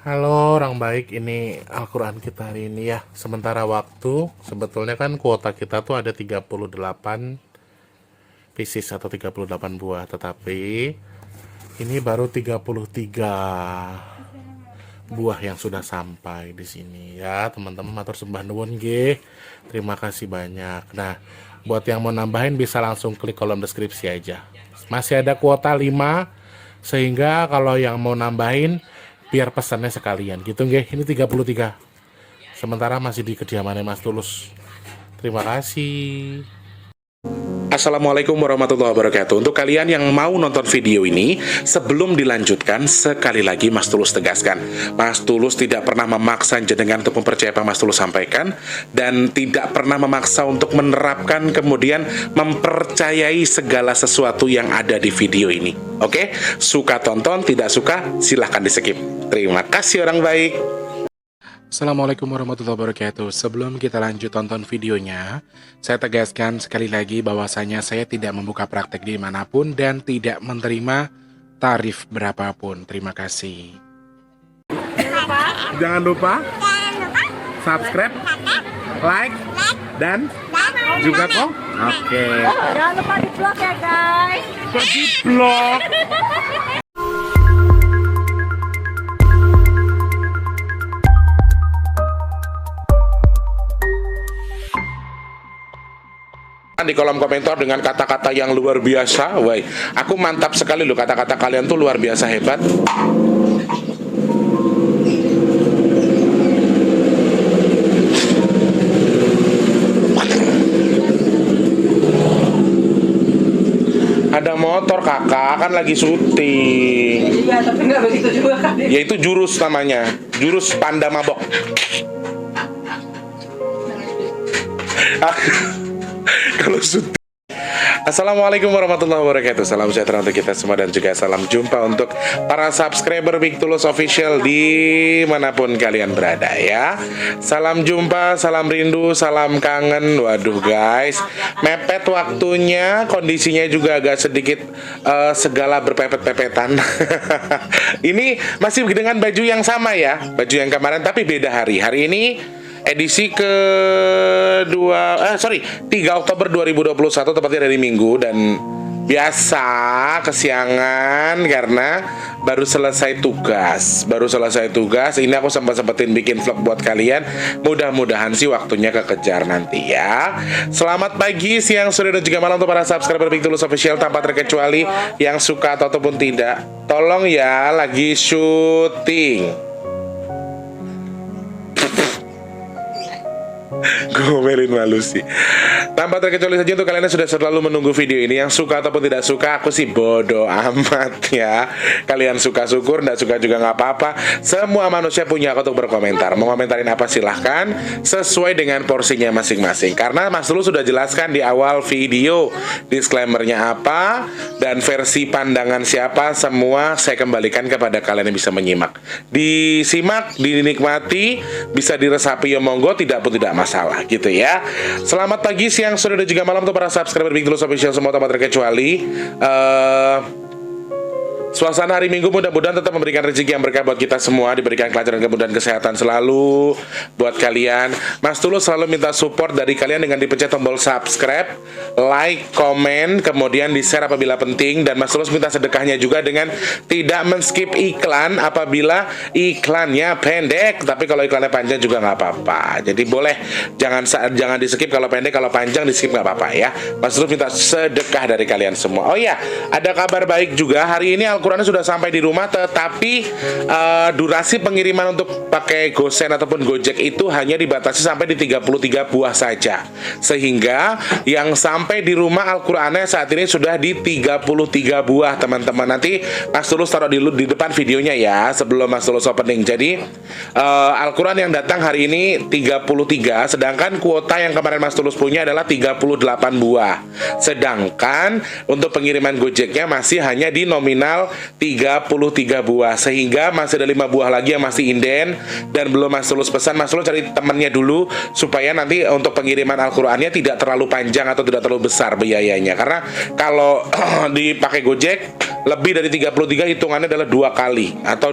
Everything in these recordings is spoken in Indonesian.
Halo orang baik, ini Al-Quran kita hari ini ya. Sementara waktu, sebetulnya kan kuota kita tuh ada 38 pieces atau 38 buah. Tetapi ini baru 33 buah yang sudah sampai di sini ya. Teman-teman matur sembah nuwun nggih. Terima kasih banyak. Nah, buat yang mau nambahin bisa langsung klik kolom deskripsi aja. Masih ada kuota 5, sehingga kalau yang mau nambahin biar pesannya sekalian gitu nggih. Ini 33. Sementara masih di kediamannya Mas Tulus. Terima kasih. Assalamualaikum warahmatullahi wabarakatuh. Untuk kalian yang mau nonton video ini, sebelum dilanjutkan, sekali lagi Mas Tulus tegaskan, Mas Tulus tidak pernah memaksa jenengan untuk mempercayai apa Mas Tulus sampaikan, dan tidak pernah memaksa untuk menerapkan kemudian mempercayai segala sesuatu yang ada di video ini. Oke? Suka tonton, tidak suka silahkan di skip. Terima kasih orang baik. Assalamualaikum warahmatullahi wabarakatuh. Sebelum kita lanjut tonton videonya, saya tegaskan sekali lagi bahwasanya saya tidak membuka praktek dimanapun dan tidak menerima tarif berapapun. Terima kasih. Jangan lupa subscribe, like, dan juga kok. Oke. Jangan lupa di vlog ya guys. Kok di vlog? Di kolom komentar dengan kata-kata yang luar biasa. Woi, aku mantap sekali loh, kata-kata kalian tuh luar biasa hebat. Ada motor kakak, kan lagi syuting. Iya, tapi nggak begitu juga kan. Ya itu jurus namanya, jurus panda mabok. Kalau syuting. Assalamualaikum warahmatullahi wabarakatuh. Salam sejahtera untuk kita semua dan juga salam jumpa untuk para subscriber Big Tulus Official dimanapun kalian berada ya. Salam jumpa, salam rindu, salam kangen. Waduh guys, mepet waktunya, kondisinya juga agak sedikit segala berpepet-pepetan. Ini masih dengan baju yang sama ya, baju yang kemarin tapi beda hari. Hari ini edisi kedua, 3 Oktober 2021, tepatnya dari Minggu, dan biasa kesiangan karena baru selesai tugas. Ini aku sempetin bikin vlog buat kalian. Mudah-mudahan sih waktunya kekejar nanti ya. Selamat pagi, siang, sore, dan juga malam untuk para subscriber Big Tulus Official tanpa terkecuali yang suka ataupun tidak. Tolong ya, lagi syuting. Gomelin malu sih. Tanpa terkecuali saja untuk kalian yang sudah selalu menunggu video ini, yang suka ataupun tidak suka, aku sih bodoh amat ya. Kalian suka syukur, tidak suka juga nggak apa-apa. Semua manusia punya hak untuk berkomentar. Mau komentarin apa silahkan, sesuai dengan porsinya masing-masing. Karena Mas Tulus sudah jelaskan di awal video disclaimernya apa dan versi pandangan siapa, semua saya kembalikan kepada kalian yang bisa menyimak. Disimak, dinikmati, bisa diresapi ya monggo, tidak pun tidak masalah gitu ya. Selamat pagi, siang, sore, dan juga malam untuk para subscriber Big Tulus Official semua tanpa terkecuali. Suasana hari Minggu mudah-mudahan tetap memberikan rezeki yang berkah buat kita semua, diberikan kelancaran, kemudahan, kesehatan selalu buat kalian. Mas Tulus selalu minta support dari kalian dengan dipencet tombol subscribe, like, komen, kemudian di-share apabila penting, dan Mas Tulus minta sedekahnya juga dengan tidak men-skip iklan apabila iklannya pendek, tapi kalau iklannya panjang juga nggak apa-apa. Jadi boleh jangan di-skip kalau pendek, kalau panjang di-skip nggak apa-apa ya. Mas Tulus minta sedekah dari kalian semua. Oh ya, ada kabar baik juga, hari ini Al-Qurannya sudah sampai di rumah, tetapi durasi pengiriman untuk pakai GoSend ataupun Gojek itu hanya dibatasi sampai di 33 buah saja. Sehingga yang sampai di rumah Al-Qurannya saat ini sudah di 33 buah teman-teman. Nanti Mas Tulus taruh di depan videonya ya, sebelum Mas Tulus opening. Jadi Al-Quran yang datang hari ini 33, sedangkan kuota yang kemarin Mas Tulus punya adalah 38 buah. Sedangkan untuk pengiriman Gojeknya masih hanya di nominal 33 buah, sehingga masih ada 5 buah lagi yang masih inden dan belum Mas Tulus pesan. Mas Tulus cari temannya dulu supaya nanti untuk pengiriman Al-Qurannya tidak terlalu panjang atau tidak terlalu besar biayanya, karena kalau dipakai Gojek lebih dari 33 hitungannya adalah 2 kali atau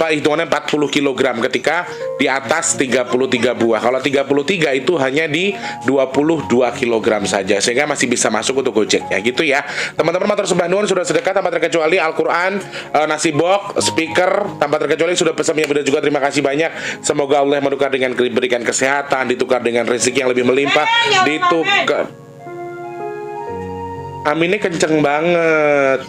hitungannya 40 kg ketika di atas 33 buah. Kalau 33 itu hanya di 22 kg saja, sehingga masih bisa masuk untuk Gojek ya gitu ya. Teman-teman matur sembah nuwun, sudah sedekah tanpa terkecuali Al-Qur'an, nasi box, speaker tanpa terkecuali sudah pesan yang benar juga. Terima kasih banyak. Semoga Allah yang menukar dengan berikan kesehatan, ditukar dengan rezeki yang lebih melimpah, ditukar. Aminnya kenceng banget.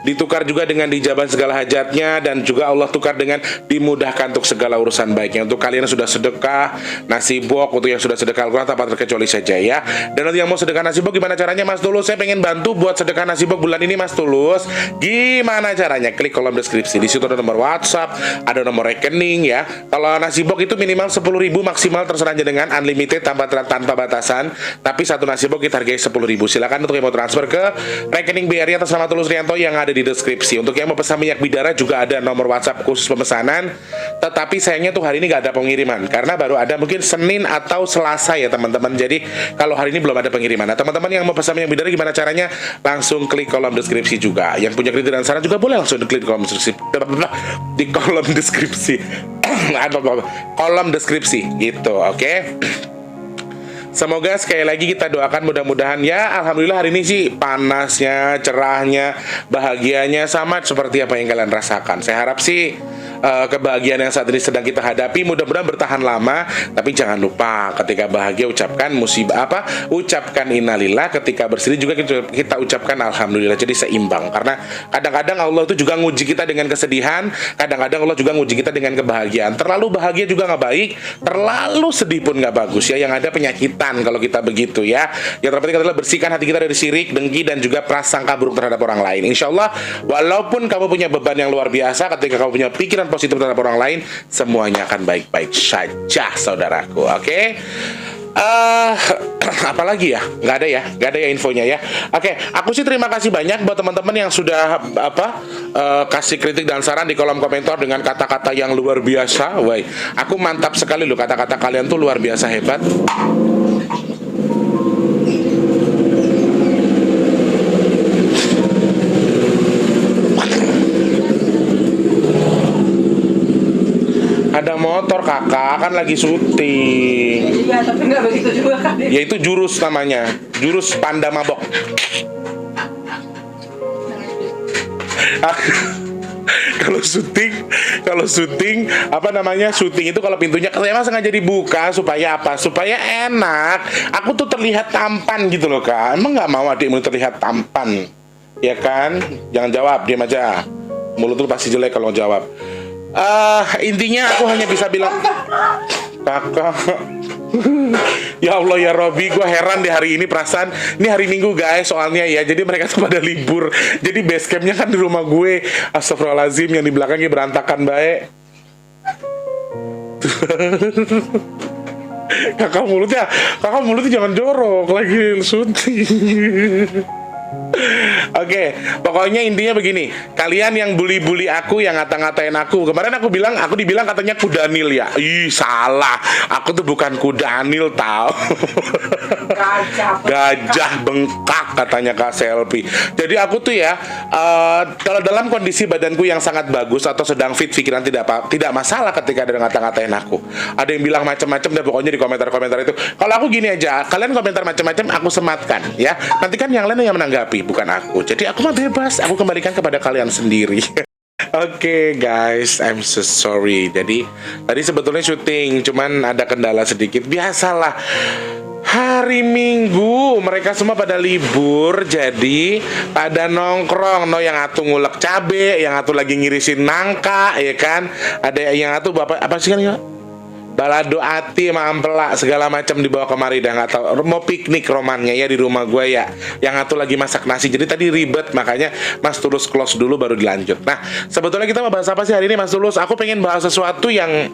Ditukar juga dengan dijabah segala hajatnya, dan juga Allah tukar dengan dimudahkan untuk segala urusan baiknya. Untuk kalian yang sudah sedekah nasi box, untuk yang sudah sedekah Al-Quran tanpa terkecuali saja ya. Dan nanti yang mau sedekah nasi box gimana caranya Mas Tulus? Saya pengen bantu buat sedekah nasi box bulan ini Mas Tulus. Gimana caranya? Klik kolom deskripsi. Di situ ada nomor WhatsApp, ada nomor rekening ya. Kalau nasi box itu minimal 10.000, maksimal terserah aja dengan unlimited tanpa batasan. Tapi satu nasi box kita hargai 10.000. Silakan untuk yang mau transfer ke rekening BRI atas nama Tulus Rianto yang ada di deskripsi. Untuk yang mau pesan minyak bidara juga ada nomor WhatsApp khusus pemesanan. Tetapi sayangnya tuh hari ini nggak ada pengiriman karena baru ada mungkin Senin atau Selasa ya teman-teman. Jadi kalau hari ini belum ada pengiriman. Nah teman-teman yang mau pesan minyak bidara gimana caranya? Langsung klik kolom deskripsi juga. Yang punya kritik dan saran juga boleh langsung klik kolom deskripsi. Di kolom deskripsi. Kolom deskripsi gitu, oke? Semoga sekali lagi kita doakan mudah-mudahan ya. Alhamdulillah hari ini sih panasnya, cerahnya, bahagianya sama seperti apa yang kalian rasakan. Saya harap sih kebahagiaan yang saat ini sedang kita hadapi mudah-mudahan bertahan lama. Tapi jangan lupa ketika bahagia ucapkan ucapkan innalillah, ketika bersedih juga kita ucapkan alhamdulillah. Jadi seimbang, karena kadang-kadang Allah itu juga nguji kita dengan kesedihan, kadang-kadang Allah juga nguji kita dengan kebahagiaan. Terlalu bahagia juga nggak baik, terlalu sedih pun nggak bagus ya. Yang ada penyakitan kalau kita begitu ya. Yang terpenting adalah bersihkan hati kita dari syirik, dengki, dan juga prasangka buruk terhadap orang lain. Insya Allah walaupun kamu punya beban yang luar biasa, ketika kamu punya pikiran positif terhadap orang lain, semuanya akan baik-baik saja saudaraku. Oke? Apalagi ya? Nggak ada ya infonya ya. Oke, aku sih terima kasih banyak buat teman-teman yang sudah kasih kritik dan saran di kolom komentar dengan kata-kata yang luar biasa. Woi, aku mantap sekali loh, kata-kata kalian tuh luar biasa hebat. Ada motor kakak, kan lagi syuting. Iya, tapi nggak begitu juga kan. Ya itu jurus namanya, jurus panda mabok. Kalau syuting syuting itu kalau pintunya emang sengaja dibuka supaya apa? Supaya enak. Aku tuh terlihat tampan gitu loh kak. Emang nggak mau adikmu terlihat tampan, ya kan? Jangan jawab, diam aja. Mulut lu pasti jelek kalau jawab. Intinya aku hanya bisa bilang kakak. Ya Allah ya Robi, gue heran di hari ini, perasaan ini hari Minggu guys soalnya ya, jadi mereka tuh pada libur, jadi base campnya kan di rumah gue. Astagfirullahaladzim, yang di belakangnya berantakan baik. kakak mulutnya jangan jorok, lagi syuting. Oke, pokoknya intinya begini. Kalian yang bully-bully aku, yang ngata-ngatain aku, kemarin aku bilang, aku dibilang katanya kudanil ya. Ih, salah. Aku tuh bukan kudanil, tau. Gajah bengkak katanya Kak Selfie. Jadi aku tuh ya, kalau dalam kondisi badanku yang sangat bagus atau sedang fit, pikiran tidak masalah ketika ada ngata-ngatain aku. Ada yang bilang macam-macam dan pokoknya di komentar-komentar itu. Kalau aku gini aja, kalian komentar macam-macam, aku sematkan ya. Nanti kan yang lain yang menanggapi, bukan aku. Jadi aku mah bebas, aku kembalikan kepada kalian sendiri. Oke, guys, I'm so sorry. Jadi tadi sebetulnya syuting, cuman ada kendala sedikit. Biasalah, hari Minggu mereka semua pada libur, jadi pada nongkrong. No, yang atu ngulek cabe, yang atu lagi ngirisin nangka, ya kan? Ada yang atu bapak apa sih kan ya? Balado ati sama ampela segala macam dibawa kemari, dah nggak tahu mau piknik romannya ya di rumah gue ya. Yang atu lagi masak nasi, jadi tadi ribet, makanya Mas Tulus close dulu baru dilanjut. Nah, sebetulnya kita mau bahas apa sih hari ini Mas Tulus? Aku pengen bahas sesuatu yang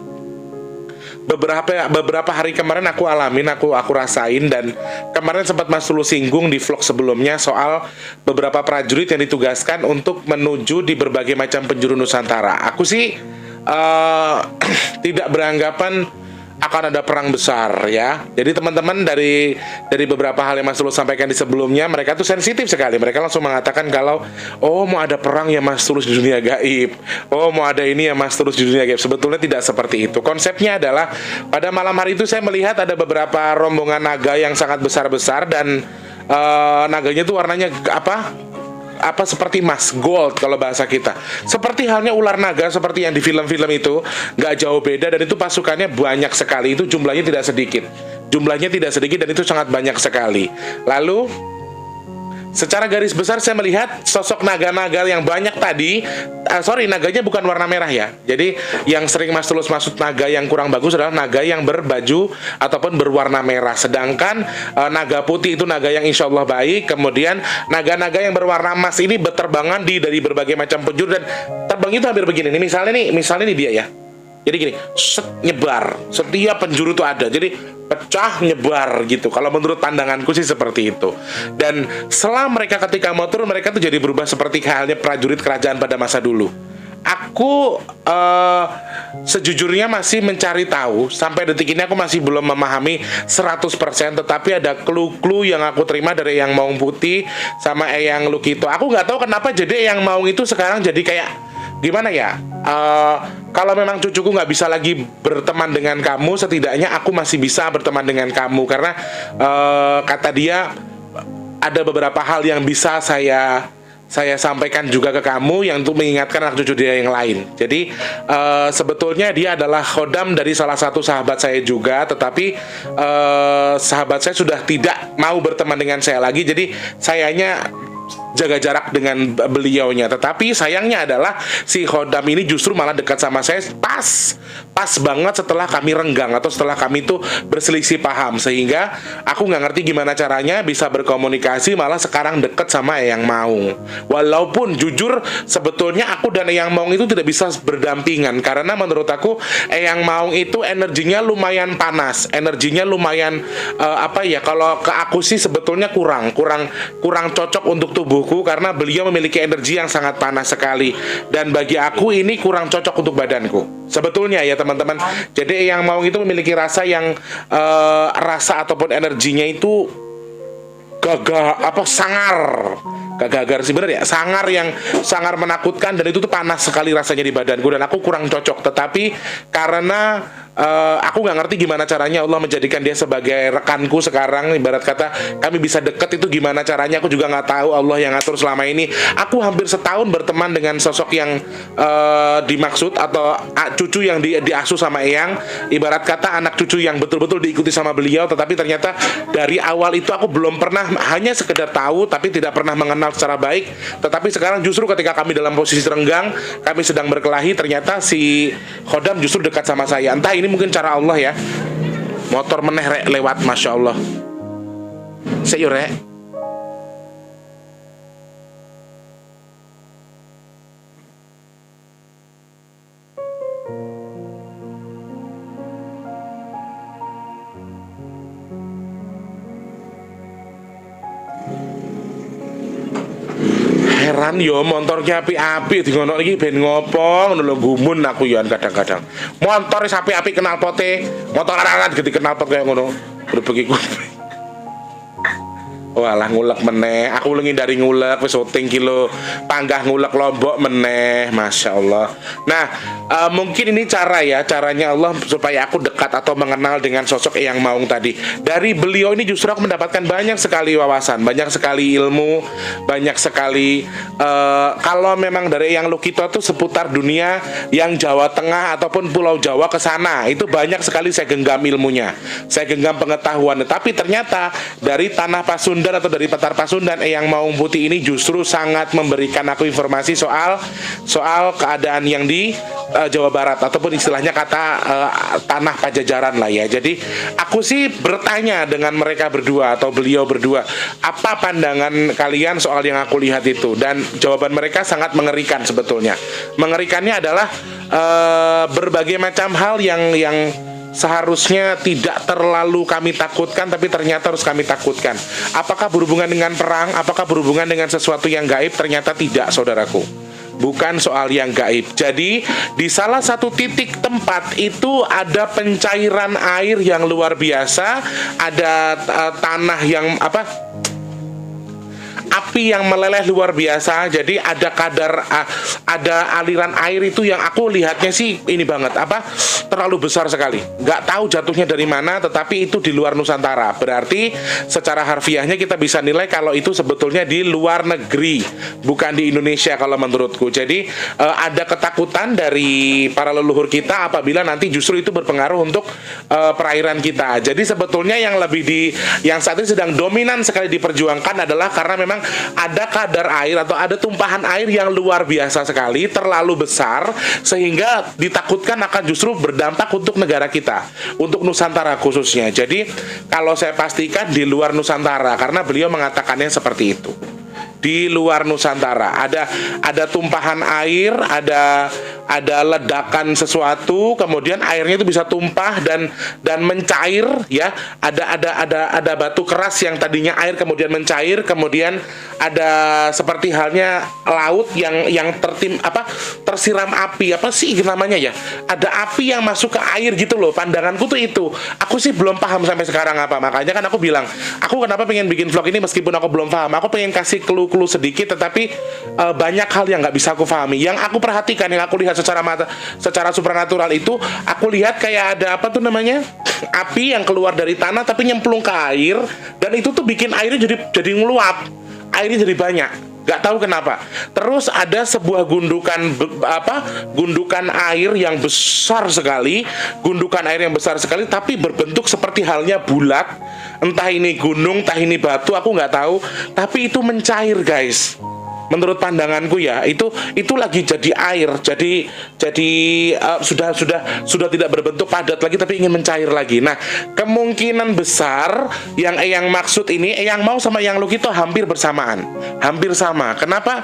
beberapa hari kemarin aku alamin, aku rasain, dan kemarin sempat Mas Tulus singgung di vlog sebelumnya soal beberapa prajurit yang ditugaskan untuk menuju di berbagai macam penjuru Nusantara. Aku sih tidak beranggapan akan ada perang besar ya. Jadi teman-teman dari beberapa hal yang Mas Tulus sampaikan di sebelumnya, mereka tuh sensitif sekali. Mereka langsung mengatakan kalau oh mau ada perang ya Mas Tulus di dunia gaib. Oh mau ada ini ya Mas Tulus di dunia gaib. Sebetulnya tidak seperti itu. Konsepnya adalah pada malam hari itu saya melihat ada beberapa rombongan naga yang sangat besar-besar dan naganya tuh warnanya apa seperti emas, gold kalau bahasa kita. Seperti halnya ular naga seperti yang di film-film itu, nggak jauh beda, dan itu pasukannya banyak sekali. Itu jumlahnya tidak sedikit. Jumlahnya tidak sedikit dan itu sangat banyak sekali. Lalu secara garis besar saya melihat sosok naga-naga yang banyak tadi, naganya bukan warna merah ya. Jadi yang sering Mas Tulus maksud naga yang kurang bagus adalah naga yang berbaju ataupun berwarna merah. Sedangkan naga putih itu naga yang insya Allah baik. Kemudian naga-naga yang berwarna emas ini berterbangan dari berbagai macam penjuru, dan terbang itu hampir begini. Misalnya nih dia ya. Jadi gini, nyebar, setiap penjuru itu ada. Jadi pecah nyebar gitu. Kalau menurut pandanganku sih seperti itu. Dan setelah mereka ketika mau turun, mereka tuh jadi berubah seperti halnya prajurit kerajaan pada masa dulu. Aku sejujurnya masih mencari tahu. Sampai detik ini aku masih belum memahami 100%. Tetapi ada clue-clue yang aku terima dari Eyang Maung Putih sama Eyang Lukito. Aku nggak tahu kenapa jadi Eyang Maung itu sekarang jadi kayak gimana ya? Kalau memang cucuku nggak bisa lagi berteman dengan kamu, setidaknya aku masih bisa berteman dengan kamu, karena kata dia ada beberapa hal yang bisa saya sampaikan juga ke kamu yang untuk mengingatkan anak cucu dia yang lain. Jadi sebetulnya dia adalah khodam dari salah satu sahabat saya juga, tetapi sahabat saya sudah tidak mau berteman dengan saya lagi. Jadi sayanya jaga jarak dengan beliaunya. Tetapi sayangnya adalah si khodam ini justru malah dekat sama saya pas banget setelah kami renggang atau setelah kami tuh berselisih paham, sehingga aku nggak ngerti gimana caranya bisa berkomunikasi, malah sekarang deket sama Eyang Maung. Walaupun jujur sebetulnya aku dan Eyang Maung itu tidak bisa berdampingan, karena menurut aku Eyang Maung itu energinya lumayan panas, energinya lumayan kalau ke aku sih sebetulnya kurang cocok untuk tubuhku, karena beliau memiliki energi yang sangat panas sekali, dan bagi aku ini kurang cocok untuk badanku sebetulnya ya teman-teman. Jadi Eyang Maung itu memiliki rasa yang rasa ataupun energinya itu gagar sih bener ya, sangar yang sangat menakutkan, dan itu tuh panas sekali rasanya di badanku, dan aku kurang cocok. Tetapi karena aku nggak ngerti gimana caranya Allah menjadikan dia sebagai rekanku sekarang, ibarat kata kami bisa deket itu gimana caranya, aku juga nggak tahu. Allah yang ngatur selama ini. Aku hampir setahun berteman dengan sosok yang dimaksud atau cucu yang diasuh sama Eyang, ibarat kata anak cucu yang betul-betul diikuti sama beliau. Tetapi ternyata dari awal itu aku belum pernah, hanya sekedar tahu tapi tidak pernah mengenal secara baik. Tetapi sekarang justru ketika kami dalam posisi renggang, kami sedang berkelahi, ternyata si khodam justru dekat sama saya. Entah ini mungkin cara Allah ya. Motor meneh rek lewat, masya Allah. Saya rek. Heran yo motornya api-api di ngono iki ben ngopo ngono lho, gumun aku yo kadang-kadang. Motor wis api-api knalpote, motor larat gede knalpot kaya ngono. Berbegi kuwi. Walah ngulek meneh, aku ngindari ngulek wis syuting kilo panggah ngulek Lombok meneh, masya Allah. Nah, mungkin ini caranya Allah supaya aku dekat atau mengenal dengan sosok Eyang Maung tadi. Dari beliau ini justru aku mendapatkan banyak sekali wawasan, banyak sekali ilmu, banyak sekali kalau memang dari Eyang Lukito itu seputar dunia yang Jawa Tengah ataupun Pulau Jawa ke sana, itu banyak sekali saya genggam ilmunya, saya genggam pengetahuan. Tapi ternyata dari tanah Pasundan atau dari Petar Pasundan, Eyang Maung Putih ini justru sangat memberikan aku informasi soal keadaan yang di Jawa Barat, ataupun istilahnya kata tanah Pajajaran lah ya. Jadi aku sih bertanya dengan mereka berdua atau beliau berdua, apa pandangan kalian soal yang aku lihat itu, dan jawaban mereka sangat mengerikan sebetulnya. Mengerikannya adalah berbagai macam hal yang seharusnya tidak terlalu kami takutkan, tapi ternyata harus kami takutkan. Apakah berhubungan dengan perang? Apakah berhubungan dengan sesuatu yang gaib? Ternyata tidak, saudaraku. bukan soal yang gaib. Jadi di salah satu titik tempat itu ada pencairan air yang luar biasa, ada tanah yang api yang meleleh luar biasa. Jadi ada ada aliran air itu yang aku lihatnya sih ini banget, terlalu besar sekali. Nggak tahu jatuhnya dari mana, tetapi itu di luar Nusantara. Berarti secara harfiahnya kita bisa nilai kalau itu sebetulnya di luar negeri, bukan di Indonesia kalau menurutku. Jadi ada ketakutan dari para leluhur kita apabila nanti justru itu berpengaruh untuk perairan kita. Jadi sebetulnya yang saat ini sedang dominan sekali diperjuangkan adalah karena memang ada kadar air atau ada tumpahan air yang luar biasa sekali, terlalu besar, sehingga ditakutkan akan justru berdampak untuk negara kita, untuk Nusantara khususnya. Jadi kalau saya pastikan di luar Nusantara, karena beliau mengatakannya seperti itu. Di luar Nusantara ada tumpahan air, ada ledakan sesuatu, kemudian airnya itu bisa tumpah dan mencair, ya. Ada batu keras yang tadinya air kemudian mencair, kemudian ada seperti halnya laut yang tersiram api, apa sih namanya ya? Ada api yang masuk ke air gitu loh. Pandanganku tuh itu. Aku sih belum paham sampai sekarang apa. Makanya kan aku bilang, aku kenapa pengen bikin vlog ini meskipun aku belum paham. Aku pengen kasih clue sedikit, tetapi banyak hal yang nggak bisa aku pahami. Yang aku perhatikan, yang aku lihat secara supranatural itu, aku lihat kayak ada api yang keluar dari tanah tapi nyemplung ke air, dan itu tuh bikin airnya jadi ngeluap, airnya jadi banyak. Gak tahu kenapa. Terus ada sebuah gundukan air yang besar sekali, tapi berbentuk seperti halnya bulat. Entah ini gunung, entah ini batu, aku nggak tahu. Tapi itu mencair, guys. Menurut pandanganku ya, itu lagi jadi air, jadi sudah tidak berbentuk padat lagi, tapi ingin mencair lagi. Nah, kemungkinan besar yang Eyang maksud ini, Eyang mau sama yang Lucky itu hampir bersamaan, hampir sama. Kenapa?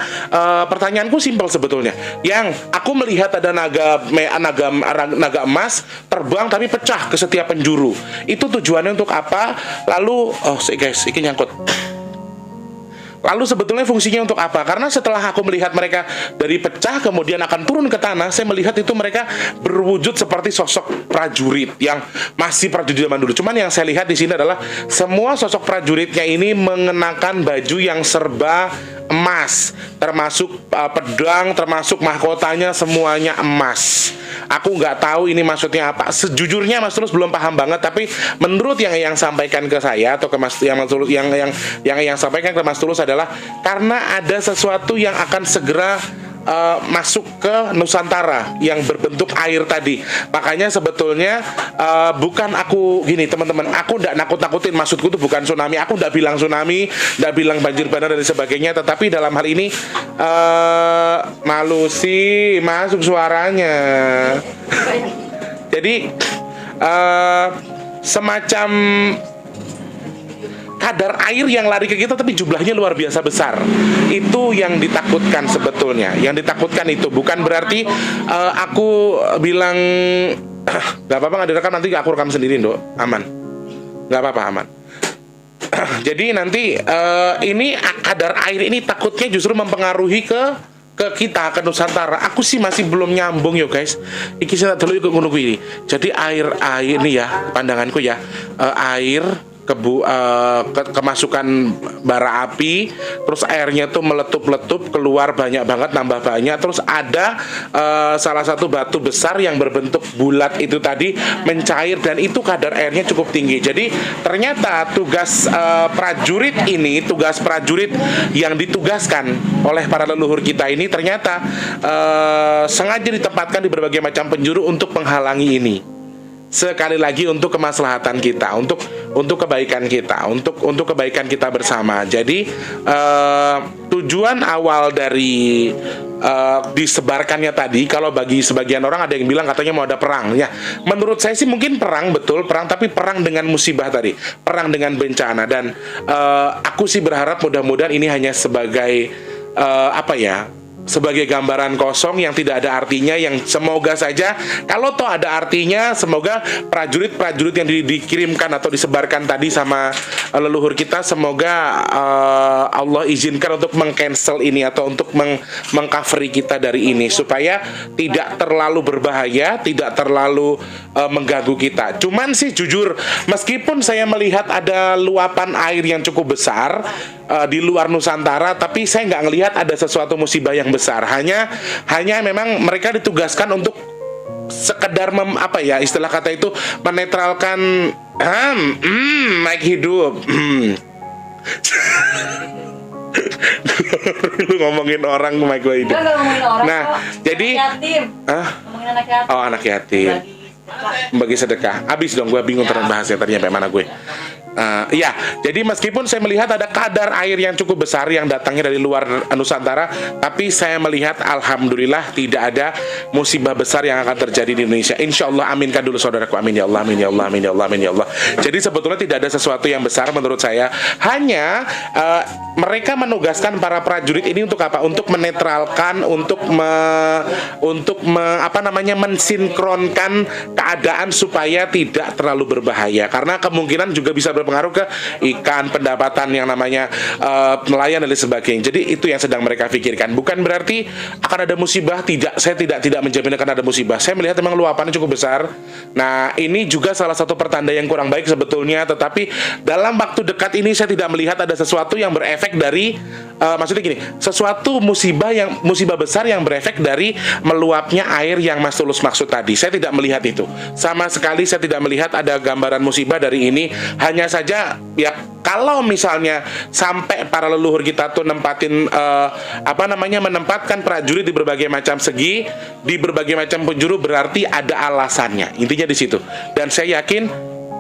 Pertanyaanku simpel sebetulnya. Yang aku melihat ada naga emas terbang tapi pecah ke setiap penjuru. Itu tujuannya untuk apa? Lalu, guys, ini nyangkut. Lalu sebetulnya fungsinya untuk apa? Karena setelah aku melihat mereka dari pecah kemudian akan turun ke tanah, saya melihat itu mereka berwujud seperti sosok prajurit yang masih prajurit zaman dulu. Cuman yang saya lihat di sini adalah semua sosok prajuritnya ini mengenakan baju yang serba emas, termasuk pedang, termasuk mahkotanya semuanya emas. Aku nggak tahu ini maksudnya apa. Sejujurnya Mas Tulus belum paham banget, tapi menurut yang sampaikan ke saya atau ke Mas Tulus, yang sampaikan ke Mas Tulus adalah karena ada sesuatu yang akan segera masuk ke Nusantara yang berbentuk air tadi. Makanya sebetulnya bukan aku gini teman-teman, aku nggak nakut-nakutin, maksudku tuh bukan tsunami. Aku nggak bilang tsunami, nggak bilang banjir bandang dan sebagainya. Tetapi dalam hal ini malu sih masuk suaranya. Jadi semacam kadar air yang lari ke kita tapi jumlahnya luar biasa besar. Itu yang ditakutkan sebetulnya. Yang ditakutkan itu bukan berarti aku bilang gak apa-apa nggak direkam, nanti aku rekam sendiri, Dok. Aman. Gak apa-apa, aman. Jadi nanti ini kadar air ini takutnya justru mempengaruhi ke kita, ke Nusantara. Aku sih masih belum nyambung yo guys. Iki saya dulu ikut ngono ini. Jadi air ini ya, pandanganku ya, air kemasukan bara api, terus airnya tuh meletup-letup keluar banyak banget, nambah banyak. Terus ada salah satu batu besar yang berbentuk bulat itu tadi mencair, dan itu kadar airnya cukup tinggi. Jadi ternyata tugas prajurit ini, tugas prajurit yang ditugaskan oleh para leluhur kita ini ternyata sengaja ditempatkan di berbagai macam penjuru untuk menghalangi ini. Sekali lagi untuk kemaslahatan kita, untuk kebaikan kita, untuk kebaikan kita bersama. Jadi tujuan awal dari disebarkannya tadi, kalau bagi sebagian orang ada yang bilang katanya mau ada perang. Ya, menurut saya sih mungkin perang, betul perang, tapi perang dengan musibah tadi, perang dengan bencana. Dan aku sih berharap mudah-mudahan ini hanya sebagai sebagai gambaran kosong yang tidak ada artinya, yang semoga saja kalau toh ada artinya, semoga prajurit-prajurit yang dikirimkan atau disebarkan tadi sama leluhur kita, semoga Allah izinkan untuk meng-cancel ini atau untuk meng-covery kita dari ini supaya tidak terlalu berbahaya, tidak terlalu mengganggu kita. Cuman sih jujur, meskipun saya melihat ada luapan air yang cukup besar di luar Nusantara, tapi saya nggak ngelihat ada sesuatu musibah yang besar. Hanya memang mereka ditugaskan untuk sekedar apa ya istilah kata itu, menetralkan mic hidup. Lu ngomongin orang mic gue hidup. Nah, jadi Ngomongin anak yatim. oh, anak yatim bagi sedekah. Abis dong, gue bingung terus bahasnya tadi sampai mana gue. Ya, jadi meskipun saya melihat ada kadar air yang cukup besar yang datangnya dari luar Nusantara, tapi saya melihat alhamdulillah tidak ada musibah besar yang akan terjadi di Indonesia. Insya Allah, aminkan dulu saudaraku, amin ya Allah, amin ya Allah, amin ya Allah, amin ya Allah. Jadi sebetulnya tidak ada sesuatu yang besar menurut saya. Hanya mereka menugaskan para prajurit ini untuk apa? Untuk menetralkan, untuk mensinkronkan keadaan supaya tidak terlalu berbahaya. Karena kemungkinan juga bisa berpengaruh ke ikan, pendapatan yang namanya nelayan dan lain sebagainya. Jadi itu yang sedang mereka pikirkan. Bukan berarti akan ada musibah, tidak. Saya tidak menjamin akan ada musibah. Saya melihat memang luapannya cukup besar. Nah, ini juga salah satu pertanda yang kurang baik sebetulnya. Tetapi dalam waktu dekat ini saya tidak melihat ada sesuatu yang berefek dari maksudnya gini, sesuatu musibah besar yang berefek dari meluapnya air yang Mas Tulus maksud tadi. Saya tidak melihat itu. Sama sekali saya tidak melihat ada gambaran musibah dari ini. Hanya saja ya kalau misalnya sampai para leluhur kita tuh menempatkan prajurit di berbagai macam segi, di berbagai macam penjuru, berarti ada alasannya. Intinya di situ. Dan saya yakin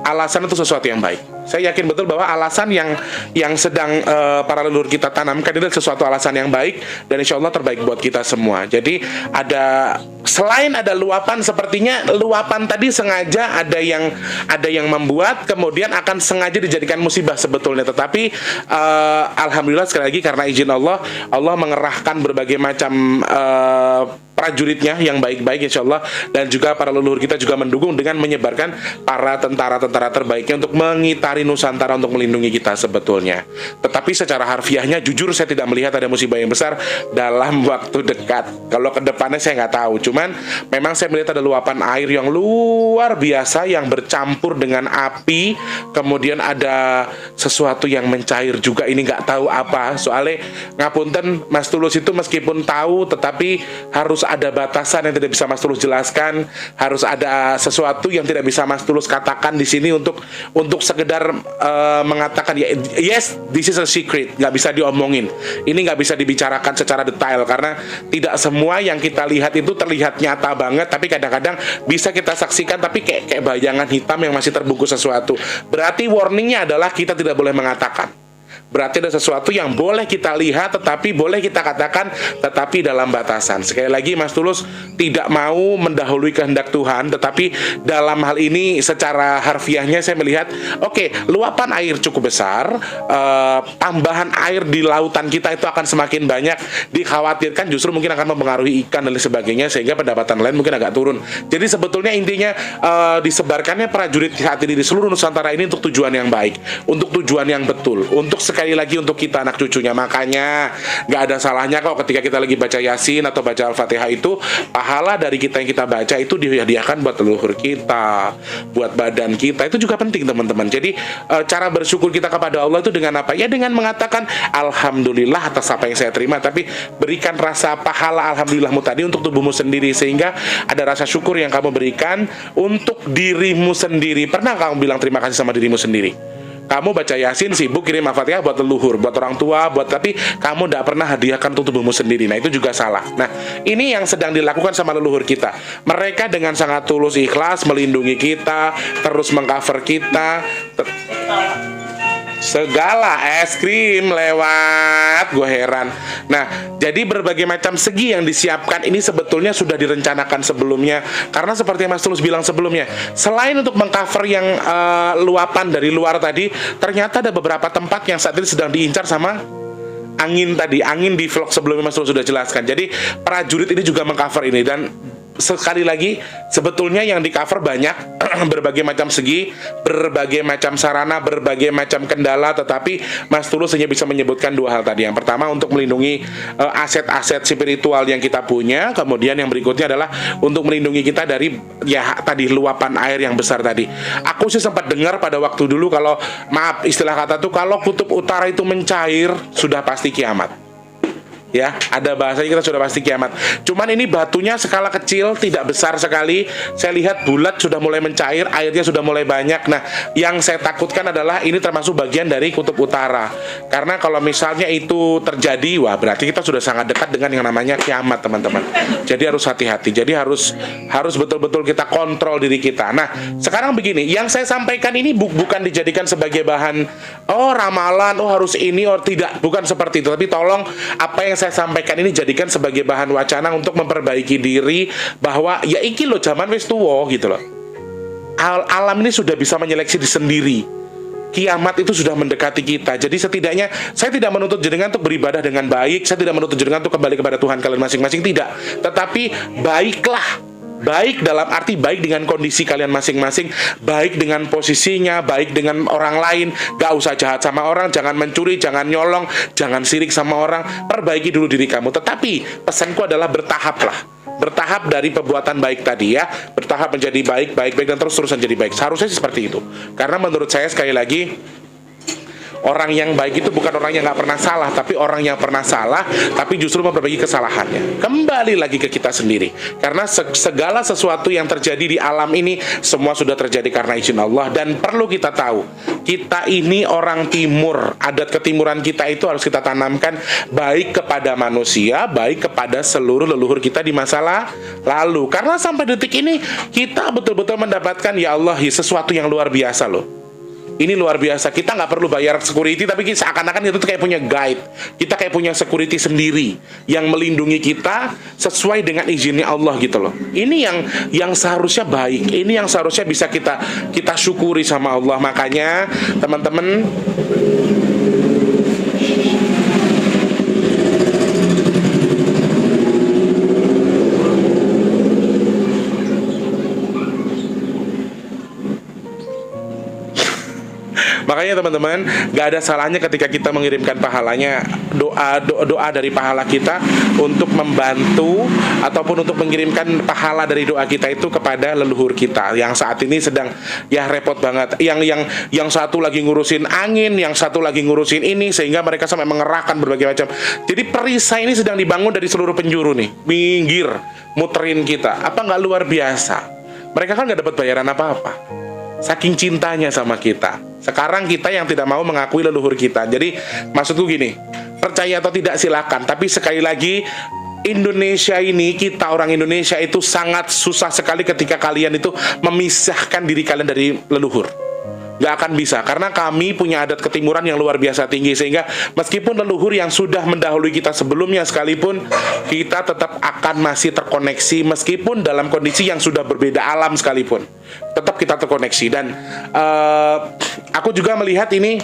alasan itu sesuatu yang baik. Saya yakin betul bahwa alasan yang sedang para leluhur kita tanamkan itu sesuatu alasan yang baik, dan insya Allah terbaik buat kita semua. Jadi selain ada luapan, sepertinya luapan tadi sengaja ada yang membuat kemudian akan sengaja dijadikan musibah sebetulnya. Tetapi alhamdulillah sekali lagi karena izin Allah mengerahkan berbagai macam prajuritnya yang baik-baik insya Allah, dan juga para leluhur kita juga mendukung dengan menyebarkan para tentara-tentara terbaiknya untuk mengitari Nusantara untuk melindungi kita sebetulnya. Tetapi secara harfiahnya jujur saya tidak melihat ada musibah yang besar dalam waktu dekat. Kalau ke depannya saya nggak tahu. Cuman memang saya melihat ada luapan air yang luar biasa yang bercampur dengan api. Kemudian ada sesuatu yang mencair juga, ini nggak tahu apa. Soalnya ngapunten Mas Tulus itu meskipun tahu, tetapi harus ada batasan yang tidak bisa Mas Tulus jelaskan. Harus ada sesuatu yang tidak bisa Mas Tulus katakan di sini untuk sekedar mengatakan yes, this is a secret, nggak bisa diomongin, ini nggak bisa dibicarakan secara detail karena tidak semua yang kita lihat itu terlihat nyata banget, tapi kadang-kadang bisa kita saksikan tapi kayak bayangan hitam yang masih terbungkus sesuatu. Berarti warningnya adalah kita tidak boleh mengatakan. Berarti ada sesuatu yang boleh kita lihat, tetapi boleh kita katakan, tetapi dalam batasan. Sekali lagi Mas Tulus tidak mau mendahului kehendak Tuhan, tetapi dalam hal ini secara harfiahnya saya melihat, oke, luapan air cukup besar, tambahan air di lautan kita itu akan semakin banyak, dikhawatirkan justru mungkin akan mempengaruhi ikan dan lain sebagainya, sehingga pendapatan lain mungkin agak turun. Jadi sebetulnya intinya disebarkannya prajurit saat ini di seluruh Nusantara ini untuk tujuan yang baik, untuk tujuan yang betul, untuk sekali lagi untuk kita anak cucunya. Makanya nggak ada salahnya kok ketika kita lagi baca Yasin atau baca Al-Fatihah itu, pahala dari kita yang kita baca itu dihadiahkan buat leluhur kita, buat badan kita. Itu juga penting teman-teman. Jadi cara bersyukur kita kepada Allah itu dengan apa? Ya dengan mengatakan alhamdulillah atas apa yang saya terima, tapi berikan rasa pahala alhamdulillahmu tadi untuk tubuhmu sendiri, sehingga ada rasa syukur yang kamu berikan untuk dirimu sendiri. Pernah kamu bilang terima kasih sama dirimu sendiri? Kamu baca Yasin, sibuk kirim Al-Fatihah buat leluhur, buat orang tua, tapi kamu tidak pernah hadiahkan untuk tubuhmu sendiri. Nah itu juga salah. Nah ini yang sedang dilakukan sama leluhur kita. Mereka dengan sangat tulus ikhlas melindungi kita, terus mengcover kita. Segala es krim lewat, gue heran. Nah, jadi berbagai macam segi yang disiapkan ini sebetulnya sudah direncanakan sebelumnya. Karena seperti yang Mas Tulus bilang sebelumnya, selain untuk mengcover yang luapan dari luar tadi, ternyata ada beberapa tempat yang saat ini sedang diincar sama angin tadi, angin di vlog sebelumnya Mas Tulus sudah jelaskan. Jadi prajurit ini juga mengcover ini, dan sekali lagi sebetulnya yang di cover banyak berbagai macam segi, berbagai macam sarana, berbagai macam kendala, tetapi Mas Tulus hanya bisa menyebutkan dua hal tadi. Yang pertama untuk melindungi aset-aset spiritual yang kita punya, kemudian yang berikutnya adalah untuk melindungi kita dari ya tadi luapan air yang besar tadi. Aku sih sempat dengar pada waktu dulu kalau maaf istilah kata tuh kalau kutub utara itu mencair sudah pasti kiamat. Ya, ada bahasanya kita sudah pasti kiamat. Cuman ini batunya skala kecil, tidak besar sekali. Saya lihat bulat sudah mulai mencair, airnya sudah mulai banyak. Nah, yang saya takutkan adalah ini termasuk bagian dari kutub utara. Karena kalau misalnya itu terjadi, wah berarti kita sudah sangat dekat dengan yang namanya kiamat, teman-teman. Jadi harus hati-hati. Jadi harus betul-betul kita kontrol diri kita. Nah, sekarang begini, yang saya sampaikan ini bukan dijadikan sebagai bahan ramalan, harus ini tidak, bukan seperti itu. Tapi tolong apa yang saya sampaikan ini jadikan sebagai bahan wacana untuk memperbaiki diri bahwa ya iki loh zaman wis tuwo gitu loh. Alam ini sudah bisa menyeleksi diri sendiri. Kiamat itu sudah mendekati kita. Jadi setidaknya saya tidak menuntut jenengan untuk beribadah dengan baik, saya tidak menuntut jenengan untuk kembali kepada Tuhan kalian masing-masing, tidak. Tetapi baiklah. Baik dalam arti baik dengan kondisi kalian masing-masing, baik dengan posisinya, baik dengan orang lain. Gak usah jahat sama orang, jangan mencuri, jangan nyolong, jangan sirik sama orang. Perbaiki dulu diri kamu. Tetapi pesanku adalah bertahaplah. Bertahap dari perbuatan baik tadi ya. Bertahap menjadi baik, dan terus-terusan jadi baik. Seharusnya sih seperti itu. Karena menurut saya sekali lagi, orang yang baik itu bukan orang yang nggak pernah salah, tapi orang yang pernah salah, tapi justru memperbaiki kesalahannya. Kembali lagi ke kita sendiri. Karena segala sesuatu yang terjadi di alam ini, semua sudah terjadi karena izin Allah. Dan perlu kita tahu, kita ini orang timur. Adat ketimuran kita itu harus kita tanamkan baik kepada manusia, baik kepada seluruh leluhur kita di masa lalu. Karena sampai detik ini, kita betul-betul mendapatkan, ya Allah, sesuatu yang luar biasa loh. Ini luar biasa, kita nggak perlu bayar security, tapi seakan-akan kita tuh kayak punya guide. Kita kayak punya security sendiri yang melindungi kita sesuai dengan izinnya Allah gitu loh. Ini yang seharusnya baik, ini yang seharusnya bisa kita syukuri sama Allah. Makanya teman-teman, makanya teman-teman, gak ada salahnya ketika kita mengirimkan pahalanya, doa dari pahala kita untuk membantu ataupun untuk mengirimkan pahala dari doa kita itu kepada leluhur kita yang saat ini sedang ya repot banget. Yang satu lagi ngurusin angin, yang satu lagi ngurusin ini, sehingga mereka sampai mengerahkan berbagai macam. Jadi perisai ini sedang dibangun dari seluruh penjuru nih, minggir, muterin kita. Apa nggak luar biasa? Mereka kan nggak dapat bayaran apa-apa. Saking cintanya sama kita. Sekarang kita yang tidak mau mengakui leluhur kita. Jadi maksudku gini, percaya atau tidak silakan, tapi sekali lagi Indonesia ini, kita orang Indonesia itu sangat susah sekali ketika kalian itu memisahkan diri kalian dari leluhur. Gak akan bisa, karena kami punya adat ketimuran yang luar biasa tinggi, sehingga meskipun leluhur yang sudah mendahului kita sebelumnya sekalipun, kita tetap akan masih terkoneksi, meskipun dalam kondisi yang sudah berbeda alam sekalipun, tetap kita terkoneksi. Dan aku juga melihat ini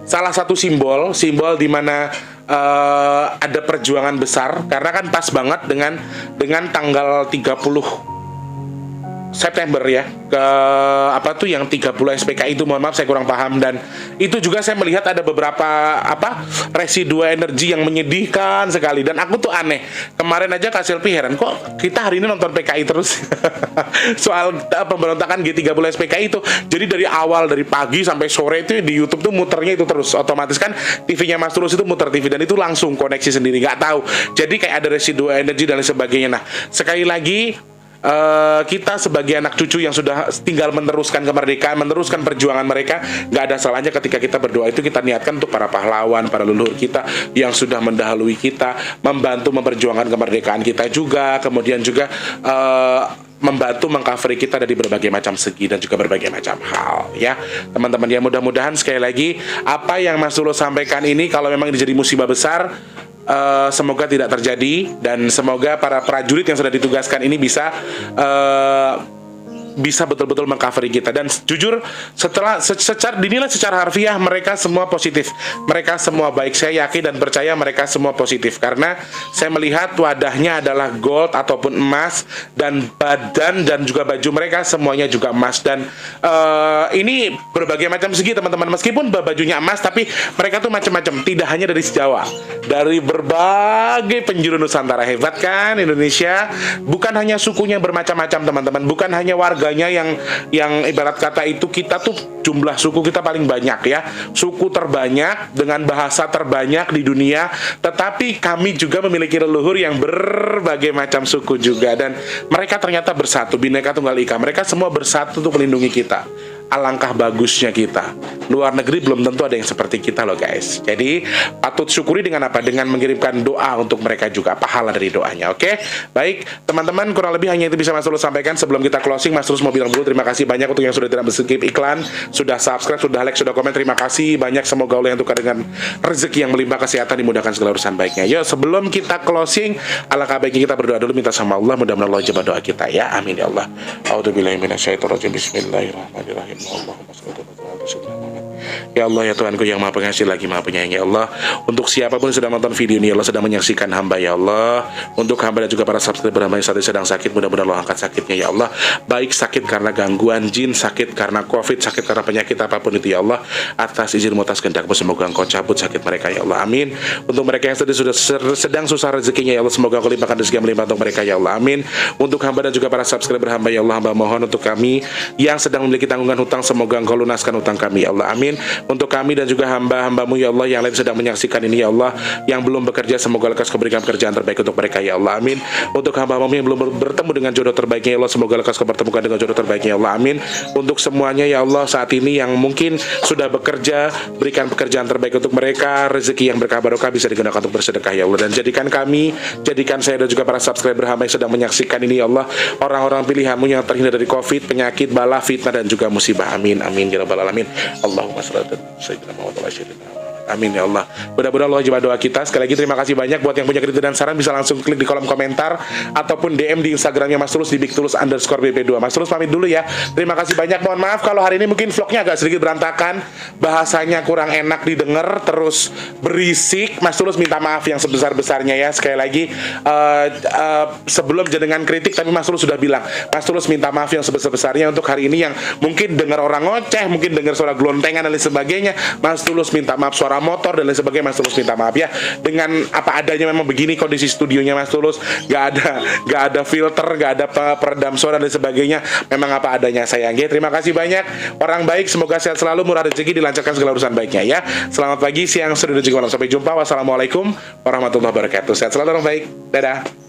salah satu simbol di mana ada perjuangan besar, karena kan pas banget dengan tanggal 30 September ya, ke apa tuh yang 30 SPK itu, mohon maaf saya kurang paham. Dan itu juga saya melihat ada beberapa residu energi yang menyedihkan sekali. Dan aku tuh aneh, kemarin aja Kak Selfie heran, kok kita hari ini nonton PKI terus soal pemberontakan G30 SPKI itu. Jadi dari awal, dari pagi sampai sore itu di YouTube tuh muternya itu terus. Otomatis kan TV-nya Mas Tulus itu muter TV, dan itu langsung koneksi sendiri, nggak tahu. Jadi kayak ada residu energi dan lain sebagainya. Nah, sekali lagi, kita sebagai anak cucu yang sudah tinggal meneruskan kemerdekaan, meneruskan perjuangan mereka, gak ada salahnya ketika kita berdoa itu kita niatkan untuk para pahlawan, para leluhur kita yang sudah mendahului kita, membantu memperjuangkan kemerdekaan kita juga, kemudian juga membantu mengcover kita dari berbagai macam segi dan juga berbagai macam hal ya teman-teman. Ya mudah-mudahan sekali lagi apa yang Mas Tulus sampaikan ini, kalau memang jadi musibah besar, semoga tidak terjadi, dan semoga para prajurit yang sudah ditugaskan ini bisa bisa betul-betul mengcover kita. Dan jujur secara dinilai secara harfiah mereka semua positif, mereka semua baik. Saya yakin dan percaya mereka semua positif karena saya melihat wadahnya adalah gold ataupun emas, dan badan dan juga baju mereka semuanya juga emas. Dan ini berbagai macam segi teman-teman, meskipun bajunya emas tapi mereka tuh macam-macam, tidak hanya dari Jawa, dari berbagai penjuru Nusantara. Hebat kan Indonesia? Bukan hanya sukunya bermacam-macam teman-teman, bukan hanya warganya yang ibarat kata itu, kita tuh jumlah suku kita paling banyak ya, suku terbanyak dengan bahasa terbanyak di dunia, tetapi kami juga memiliki leluhur yang berbagai macam suku juga, dan mereka ternyata bersatu, Bhinneka Tunggal Ika, mereka semua bersatu untuk melindungi kita. Alangkah bagusnya kita. Luar negeri belum tentu ada yang seperti kita loh guys. Jadi patut syukuri dengan apa? Dengan mengirimkan doa untuk mereka juga, pahala dari doanya. Oke? Baik, teman-teman, kurang lebih hanya itu bisa Mas Tulus sampaikan. Sebelum kita closing, Mas Tulus mau bilang dulu terima kasih banyak untuk yang sudah tidak skip iklan, sudah subscribe, sudah like, sudah komen. Terima kasih banyak, semoga Allah yang tukar dengan rezeki yang melimpah, kesehatan, dimudahkan segala urusan baiknya. Yuk, sebelum kita closing, alangkah baiknya kita berdoa dulu, minta sama Allah, mudah-mudahan Allah jawab doa kita ya. Amin ya Allah. A'udzubillahi minasyaitonirrajim. Bismillahirrahmanirrahim. Ya Allah, ya Tuhanku yang maha pengasih lagi maha penyayang, ya Allah, untuk siapapun yang sedang nonton video ini, ya Allah, sedang menyaksikan hamba, ya Allah, untuk hamba dan juga para subscriber hamba yang saat ini sedang sakit, mudah-mudahan Allah angkat sakitnya, ya Allah, baik sakit karena gangguan jin, sakit karena covid, sakit karena penyakit apapun itu, ya Allah, atas izin-Mu, atas kehendak-Mu, semoga Engkau cabut sakit mereka, ya Allah, amin. Untuk mereka yang sedang susah rezekinya, ya Allah, semoga Engkau limpahkan rezeki yang melimpah untuk mereka, ya Allah, amin. Untuk hamba dan juga para subscriber hamba, ya Allah, hamba mohon untuk kami yang sedang memiliki tanggungan hutang, semoga Engkau lunaskan hutang kami, ya Allah, amin. Untuk kami dan juga hamba-hamba-Mu, ya Allah, yang lain sedang menyaksikan ini, ya Allah, yang belum bekerja, semoga lekas Kau berikan pekerjaan terbaik untuk mereka, ya Allah, amin. Untuk hamba-hamba-Mu yang belum bertemu dengan jodoh terbaiknya, ya Allah, semoga lekas Kau pertemukan dengan jodoh terbaiknya, ya Allah, amin. Untuk semuanya, ya Allah, saat ini yang mungkin sudah bekerja, berikan pekerjaan terbaik untuk mereka, rezeki yang berkah barokah bisa digunakan untuk bersedekah, ya Allah, dan jadikan kami, jadikan saya dan juga para subscriber hamba yang sedang menyaksikan ini, ya Allah, orang-orang pilihan-Mu yang terhindar dari covid, penyakit, bala, fitnah, dan juga musibah, amin, amin, ya rabbal alamin. Allahumma shalli ala sayyidina Muhammad wa ala alihi. Amin ya Allah. Mudah-mudahan Allah jawab doa kita. Sekali lagi terima kasih banyak. Buat yang punya kritik dan saran bisa langsung klik di kolom komentar ataupun DM di Instagramnya Mas Tulus di @bigtulus_bp2. Mas Tulus pamit dulu ya. Terima kasih banyak. Mohon maaf kalau hari ini mungkin vlognya agak sedikit berantakan, bahasanya kurang enak didengar, terus berisik. Mas Tulus minta maaf yang sebesar-besarnya ya. Sekali lagi sebelum jenengan kritik, tapi Mas Tulus sudah bilang, Mas Tulus minta maaf yang sebesar-besarnya untuk hari ini yang mungkin dengar orang ngoceh, mungkin dengar suara gelontengan dan lain sebagainya. Mas Tulus minta maaf, suara motor dan lain sebagainya, Mas Tulus minta maaf ya. Dengan apa adanya, memang begini kondisi studionya Mas Tulus, gak ada filter, gak ada peredam suara dan sebagainya, memang apa adanya sayang ya. Terima kasih banyak, orang baik, semoga sehat selalu, murah rezeki, dilancarkan segala urusan baiknya ya. Selamat pagi, siang, sore dan juga malam, sampai jumpa. Wassalamualaikum warahmatullahi wabarakatuh. Sehat selalu orang baik, dadah.